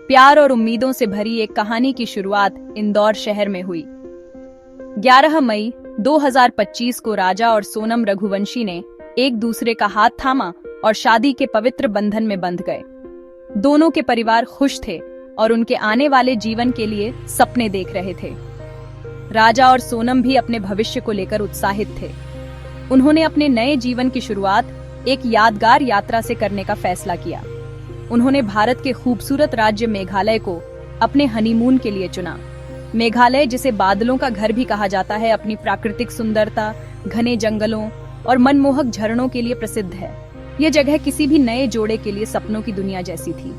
प्यार और उम्मीदों से भरी एक कहानी की शुरुआत इंदौर शहर में हुई। 11 मई 2025 को राजा और सोनम रघुवंशी ने एक दूसरे का हाथ थामा और शादी के पवित्र बंधन में बंध गए। दोनों के परिवार खुश थे और उनके आने वाले जीवन के लिए सपने देख रहे थे। राजा और सोनम भी अपने भविष्य को लेकर उत्साहित थे। उन्होंने अपने नए जीवन की शुरुआत एक यादगार यात्रा से करने का फैसला किया। उन्होंने भारत के खूबसूरत राज्य मेघालय को अपने हनीमून के लिए चुना। मेघालय, जिसे बादलों का घर भी कहा जाता है, अपनी प्राकृतिक सुंदरता, घने जंगलों और मनमोहक झरनों के लिए प्रसिद्ध है। यह जगह किसी भी नए जोड़े के लिए सपनों की दुनिया जैसी थी।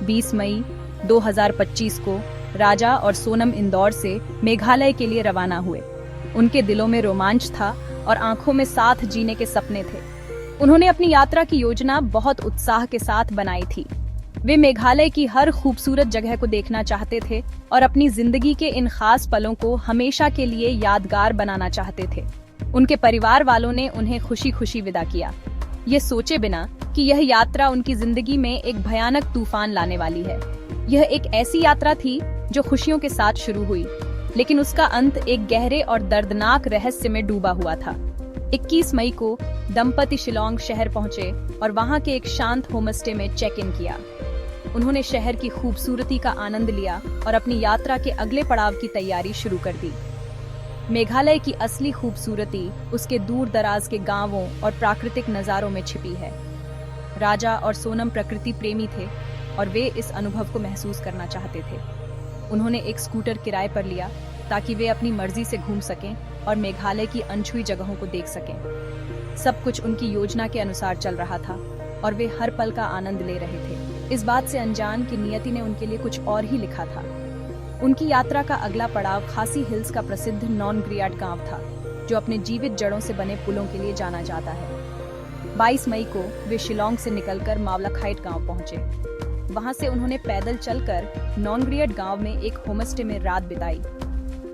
20 मई 2025 को राजा और सोनम इंदौर से मेघालय के लिए रवाना हुए। उनके दिलों में रोमांच था और आंखों में साथ जीने के सपने थे। उन्होंने अपनी यात्रा की योजना बहुत उत्साह के साथ बनाई थी। वे मेघालय की हर खूबसूरत जगह को देखना चाहते थे और अपनी जिंदगी के इन खास पलों को हमेशा के लिए यादगार बनाना चाहते थे। उनके परिवार वालों ने उन्हें खुशी खुशी विदा किया, ये सोचे बिना कि यह यात्रा उनकी जिंदगी में एक भयानक तूफान लाने वाली है। यह एक ऐसी यात्रा थी जो खुशियों के साथ शुरू हुई, लेकिन उसका अंत एक गहरे और दर्दनाक रहस्य में डूबा हुआ था। 21 मई को दंपति शिलोंग शहर पहुंचे और वहां के एक शांत होमस्टे में चेक इन किया। उन्होंने शहर की खूबसूरती का आनंद लिया और अपनी यात्रा के अगले पड़ाव की तैयारी शुरू कर दी। मेघालय की असली खूबसूरती उसके दूर दराज के गांवों और प्राकृतिक नजारों में छिपी है। राजा और सोनम प्रकृति प्रेमी थे और वे इस अनुभव को महसूस करना चाहते थे। उन्होंने एक स्कूटर किराए पर लिया ताकि वे अपनी मर्जी से घूम सकें और मेघालय की अनछुई जगहों को देख सकें। सब कुछ उनकी योजना के अनुसार चल रहा था और वे हर पल का आनंद ले रहे थे, इस बात से अनजान कि नियति ने उनके लिए कुछ और ही लिखा था। उनकी यात्रा का अगला पड़ाव खासी हिल्स का प्रसिद्ध नॉनग्रियाड गांव था, जो अपने जीवित जड़ों से बने पुलों के लिए जाना जाता है। 22 मई को वे शिलोंग से निकलकर मावलाखाइट गांव पहुंचे। वहां से उन्होंने पैदल चलकर नॉनग्रियाड गांव में एक होमस्टे में रात बिताई।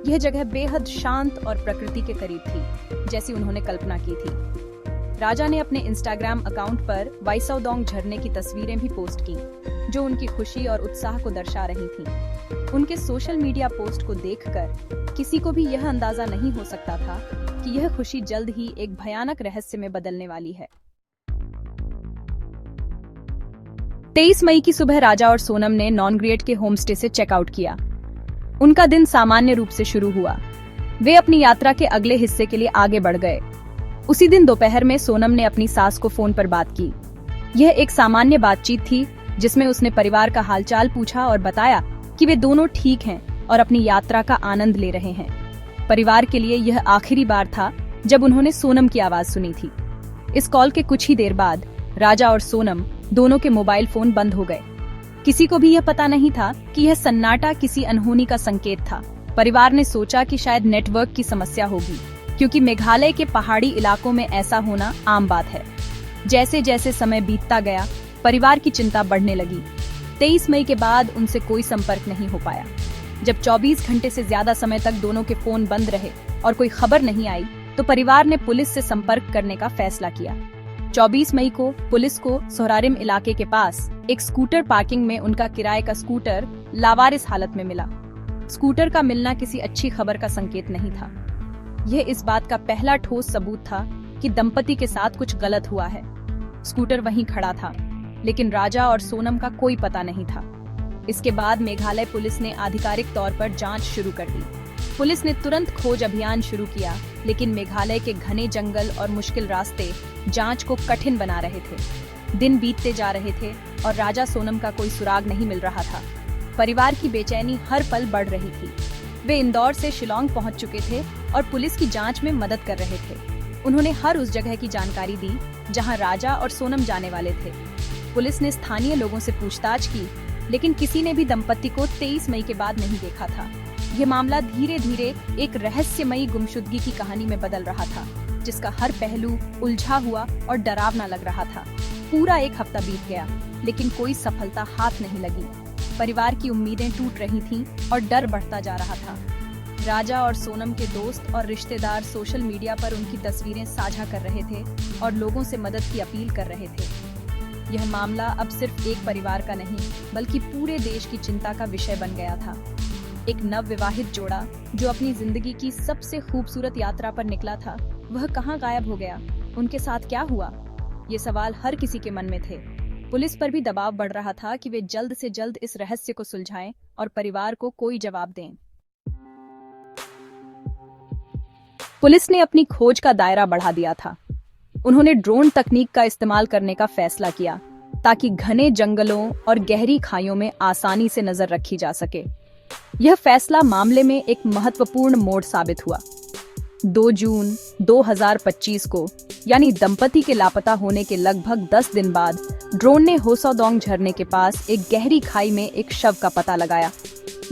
यह जगह बेहद शांत और प्रकृति के करीब थी, जैसी उन्होंने कल्पना की थी। राजा ने अपने इंस्टाग्राम अकाउंट पर वाइसाओडोंग झरने की तस्वीरें भी पोस्ट की, जो उनकी खुशी और उत्साह को दर्शा रही थीं। उनके सोशल मीडिया पोस्ट को देखकर किसी को भी यह अंदाजा नहीं हो सकता था कि यह खुशी जल्द ही एक भयानक रहस्य में बदलने वाली है। 23 मई की सुबह राजा और सोनम ने नॉनग्रियाड के होमस्टे से चेकआउट किया। उनका दिन सामान्य रूप से शुरू हुआ। वे अपनी यात्रा के अगले हिस्से के लिए आगे बढ़ गए। उसी दिन दोपहर में सोनम ने अपनी सास को फोन पर बात की। यह एक सामान्य बातचीत थी, जिसमें उसने परिवार का हालचाल पूछा और बताया कि वे दोनों ठीक हैं और अपनी यात्रा का आनंद ले रहे हैं। परिवार के लिए यह आखिरी बार था जब उन्होंने सोनम की आवाज सुनी थी। इस कॉल के कुछ ही देर बाद राजा और सोनम दोनों के मोबाइल फोन बंद हो गए। किसी को भी यह पता नहीं था कि यह सन्नाटा किसी अनहोनी का संकेत था। परिवार ने सोचा कि शायद नेटवर्क की समस्या होगी, क्योंकि मेघालय के पहाड़ी इलाकों में ऐसा होना आम बात है। जैसे जैसे समय बीतता गया, परिवार की चिंता बढ़ने लगी। 23 मई के बाद उनसे कोई संपर्क नहीं हो पाया। जब 24 घंटे से ज्यादा समय तक दोनों के फोन बंद रहे और कोई खबर नहीं आई, तो परिवार ने पुलिस से संपर्क करने का फैसला किया। 24 मई को पुलिस को सोहरारिम इलाके के पास एक स्कूटर पार्किंग में उनका किराए का स्कूटर लावारिस हालत में मिला। स्कूटर का मिलना किसी अच्छी खबर का संकेत नहीं था। यह इस बात का पहला ठोस सबूत था कि दंपति के साथ कुछ गलत हुआ है। स्कूटर वहीं खड़ा था, लेकिन राजा और सोनम का कोई पता नहीं था। इसके बाद मेघालय पुलिस ने आधिकारिक तौर पर जांच शुरू कर दी। पुलिस ने तुरंत खोज अभियान शुरू किया, लेकिन मेघालय के घने जंगल और मुश्किल रास्ते जांच को कठिन बना रहे थे। दिन बीतते जा रहे थे और राजा सोनम का कोई सुराग नहीं मिल रहा था। परिवार की बेचैनी हर पल बढ़ रही थी। वे इंदौर से शिलोंग पहुंच चुके थे और पुलिस की जांच में मदद कर रहे थे। उन्होंने हर उस जगह की जानकारी दी जहां राजा और सोनम जाने वाले थे। पुलिस ने स्थानीय लोगों से पूछताछ की, लेकिन किसी ने भी दंपति को 23 मई के बाद नहीं देखा था। ये मामला धीरे धीरे एक रहस्यमयी गुमशुदगी की कहानी में बदल रहा था, जिसका हर पहलू उलझा हुआ और डरावना लग रहा था। पूरा एक हफ्ता बीत गया, लेकिन कोई सफलता हाथ नहीं लगी। परिवार की उम्मीदें टूट रही थीं और डर बढ़ता जा रहा था। राजा और सोनम के दोस्त और रिश्तेदार सोशल मीडिया पर उनकी तस्वीरें साझा कर रहे थे और लोगों से मदद की अपील कर रहे थे। यह मामला अब सिर्फ एक परिवार का नहीं बल्कि पूरे देश की चिंता का विषय बन गया था। एक नवविवाहित जोड़ा जो अपनी जिंदगी की सबसे खूबसूरत यात्रा पर निकला था, वह कहाँ गायब हो गया? उनके साथ क्या हुआ? ये सवाल हर किसी के मन में थे। पुलिस पर भी दबाव बढ़ रहा था कि वे जल्द से जल्द इस रहस्य को सुलझाएं और परिवार को कोई जवाब दें। पुलिस ने अपनी खोज का दायरा बढ़ा दिया था। उन्होंने ड्रोन तकनीक का इस्तेमाल करने का फैसला किया ताकि घने जंगलों और गहरी खाइयों में आसानी से नजर रखी जा सके। यह फैसला मामले में एक महत्वपूर्ण मोड़ साबित हुआ। 2 जून 2025 को, यानी दंपति के लापता होने के लगभग 10 दिन बाद, ड्रोन ने होसोदोंग झरने के पास एक गहरी खाई में एक शव का पता लगाया।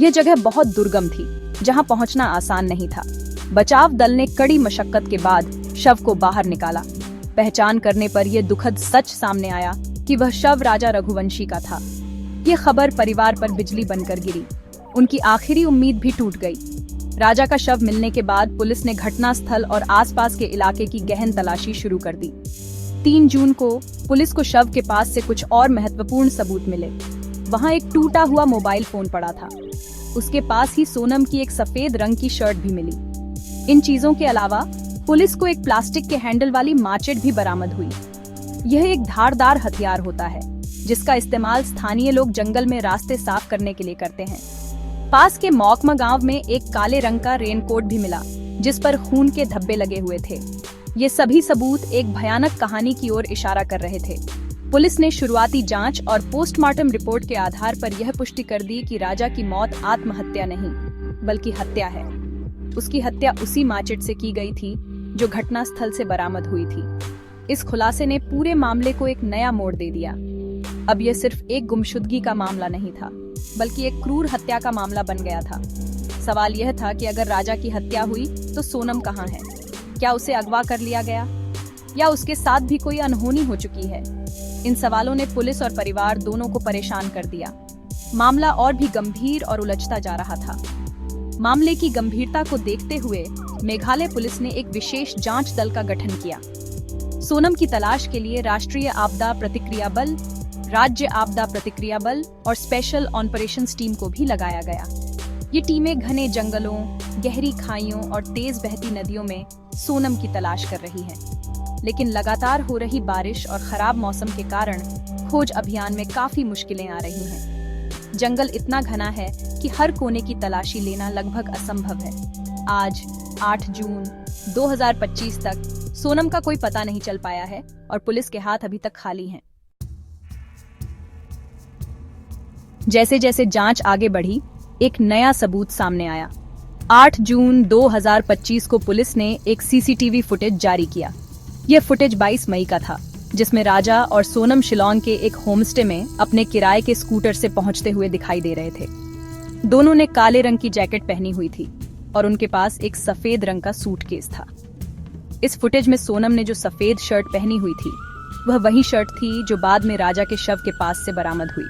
यह जगह बहुत दुर्गम थी, जहां पहुंचना आसान नहीं था। बचाव दल ने कड़ी मशक्कत के बाद शव को बाहर निकाला। पहचान करने पर यह दुखद सच सामने आया कि वह शव राजा रघुवंशी का था। यह खबर परिवार पर बिजली बनकर गिरी। उनकी आखिरी उम्मीद भी टूट गई। राजा का शव मिलने के बाद पुलिस ने घटनास्थल और आसपास के इलाके की गहन तलाशी शुरू कर दी। 3 जून को पुलिस को शव के पास से कुछ और महत्वपूर्ण सबूत मिले। वहां एक टूटा हुआ मोबाइल फोन पड़ा था। उसके पास ही सोनम की एक सफेद रंग की शर्ट भी मिली। इन चीजों के अलावा पुलिस को एक प्लास्टिक के हैंडल वाली माचिट भी बरामद हुई। यह एक धारदार हथियार होता है जिसका इस्तेमाल स्थानीय लोग जंगल में रास्ते साफ करने के लिए करते हैं। पास के मौकमा गांव में एक काले रंग का रेनकोट भी मिला जिस पर खून के धब्बे लगे हुए थे। ये सभी सबूत एक भयानक कहानी की ओर इशारा कर रहे थे। पुलिस ने शुरुआती जांच और पोस्टमार्टम रिपोर्ट के आधार पर यह पुष्टि कर दी कि राजा की मौत आत्महत्या नहीं बल्कि हत्या है। उसकी हत्या उसी माचिट से की गई थी जो घटनास्थल से बरामद हुई थी। इस खुलासे ने पूरे मामले को एक नया मोड़ दे दिया। अब यह सिर्फ एक गुमशुदगी का मामला नहीं था बल्कि एक क्रूर हत्या का मामला बन गया था। सवाल यह था कि अगर राजा की हत्या हुई तो सोनम कहाँ है? क्या उसे अगवा कर लिया गया या उसके साथ भी कोई अनहोनी हो चुकी है? इन सवालों ने पुलिस और परिवार दोनों को परेशान कर दिया। मामला और भी गंभीर और उलझता जा रहा था। मामले की गंभीरता को देखते हुए मेघालय पुलिस ने एक विशेष जांच दल का गठन किया। सोनम की तलाश के लिए राष्ट्रीय आपदा प्रतिक्रिया बल, राज्य आपदा प्रतिक्रिया बल और स्पेशल ऑपरेशंस टीम को भी लगाया गया। ये टीमें घने जंगलों, गहरी खाइयों और तेज बहती नदियों में सोनम की तलाश कर रही हैं। लेकिन लगातार हो रही बारिश और खराब मौसम के कारण खोज अभियान में काफी मुश्किलें आ रही हैं। जंगल इतना घना है कि हर कोने की तलाशी लेना लगभग असंभव है। आज 8 जून 2025 तक सोनम का कोई पता नहीं चल पाया है और पुलिस के हाथ अभी तक खाली हैं। जैसे जैसे जांच आगे बढ़ी, एक नया सबूत सामने आया। 8 जून 2025 को पुलिस ने एक सीसीटीवी फुटेज जारी किया। यह फुटेज 22 मई का था, जिसमें राजा और सोनम शिलोंग के एक होमस्टे में अपने किराए के स्कूटर से पहुंचते हुए दिखाई दे रहे थे। दोनों ने काले रंग की जैकेट पहनी हुई थी और उनके पास एक सफेद रंग का सूटकेस था। इस फुटेज में सोनम ने जो सफेद शर्ट पहनी हुई थी, वह वही शर्ट थी जो बाद में राजा के शव के पास से बरामद हुई।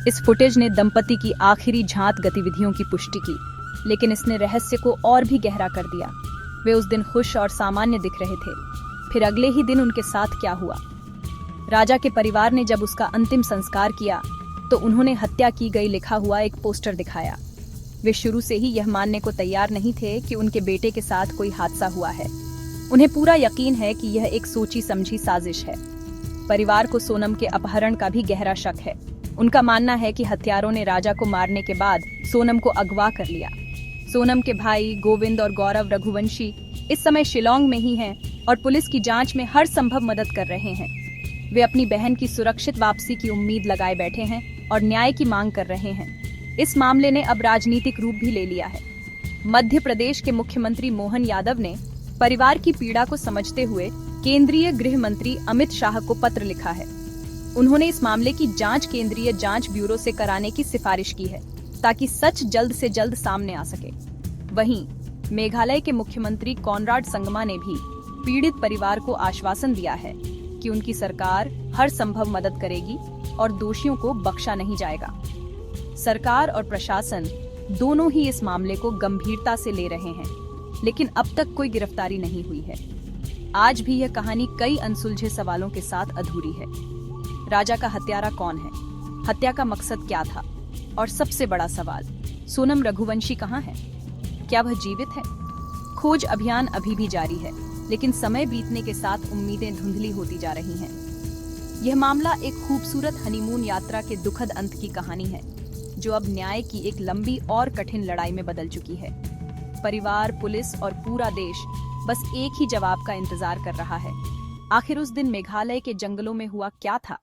इस फुटेज ने दंपति की आखिरी झांत गतिविधियों की पुष्टि की, लेकिन इसने रहस्य को और भी गहरा कर दिया। वे उस दिन खुश और सामान्य दिख रहे थे, फिर अगले ही दिन उनके साथ क्या हुआ? राजा के परिवार ने जब उसका अंतिम संस्कार किया तो उन्होंने हत्या की गई लिखा हुआ एक पोस्टर दिखाया। वे शुरू से ही यह मानने को तैयार नहीं थे कि उनके बेटे के साथ कोई हादसा हुआ है। उन्हें पूरा यकीन है कि यह एक सोची समझी साजिश है। परिवार को सोनम के अपहरण का भी गहरा शक है। उनका मानना है कि हत्यारों ने राजा को मारने के बाद सोनम को अगवा कर लिया। सोनम के भाई गोविंद और गौरव रघुवंशी इस समय शिलोंग में ही हैं और पुलिस की जांच में हर संभव मदद कर रहे हैं। वे अपनी बहन की सुरक्षित वापसी की उम्मीद लगाए बैठे हैं और न्याय की मांग कर रहे हैं। इस मामले ने अब राजनीतिक रूप भी ले लिया है। मध्य प्रदेश के मुख्यमंत्री मोहन यादव ने परिवार की पीड़ा को समझते हुए केंद्रीय गृह मंत्री अमित शाह को पत्र लिखा है। उन्होंने इस मामले की जांच केंद्रीय जांच ब्यूरो से कराने की सिफारिश की है ताकि सच जल्द से जल्द सामने आ सके। वहीं मेघालय के मुख्यमंत्री कॉनराड संगमा ने भी पीड़ित परिवार को आश्वासन दिया है कि उनकी सरकार हर संभव मदद करेगी और दोषियों को बख्शा नहीं जाएगा। सरकार और प्रशासन दोनों ही इस मामले को गंभीरता से ले रहे हैं, लेकिन अब तक कोई गिरफ्तारी नहीं हुई है। आज भी यह कहानी कई अनसुलझे सवालों के साथ अधूरी है। राजा का हत्यारा कौन है, हत्या का मकसद क्या था, और सबसे बड़ा सवाल, सोनम रघुवंशी कहाँ है? क्या वह जीवित है? खोज अभियान अभी भी जारी है, लेकिन समय बीतने के साथ उम्मीदें धुंधली होती जा रही हैं। यह मामला एक खूबसूरत हनीमून यात्रा के दुखद अंत की कहानी है, जो अब न्याय की एक लंबी और कठिन लड़ाई में बदल चुकी है। परिवार, पुलिस और पूरा देश बस एक ही जवाब का इंतजार कर रहा है। आखिर उस दिन मेघालय के जंगलों में हुआ क्या था?